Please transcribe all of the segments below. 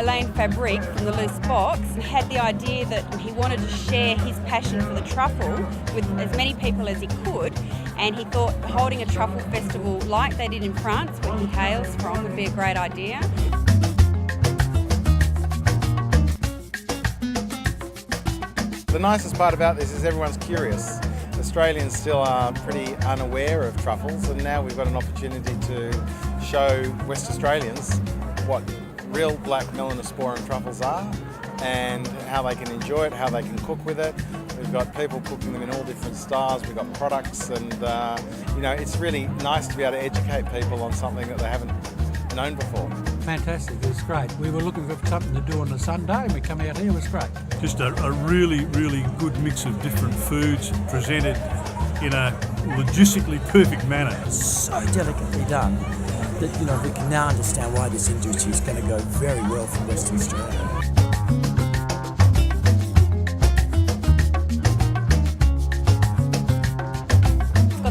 Alain Fabrique from the Loose Box had the idea that he wanted to share his passion for the truffle with as many people as he could, and he thought holding a truffle festival like they did in France, where he hails from, would be a great idea. The nicest part about this is everyone's curious. Australians still are pretty unaware of truffles, and now we've got an opportunity to show West Australians what real black melanosporum truffles are and how they can enjoy it, how they can cook with it. We've got people cooking them in all different styles, we've got products, and it's really nice to be able to educate people on something that they haven't known before. Fantastic, it was great. We were looking for something to do on a Sunday and we come out here, it was great. Just a really, really good mix of different foods presented in a logistically perfect manner. So delicately done that, we can now understand why this industry is going to go very well for Western Australia.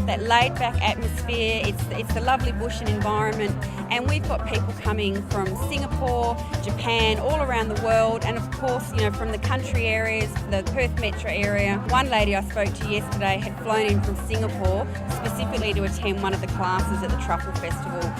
That laid-back atmosphere, it's the lovely bush and environment, and we've got people coming from Singapore, Japan, all around the world, and of course, from the country areas, the Perth metro area. One lady I spoke to yesterday had flown in from Singapore specifically to attend one of the classes at the Truffle Festival.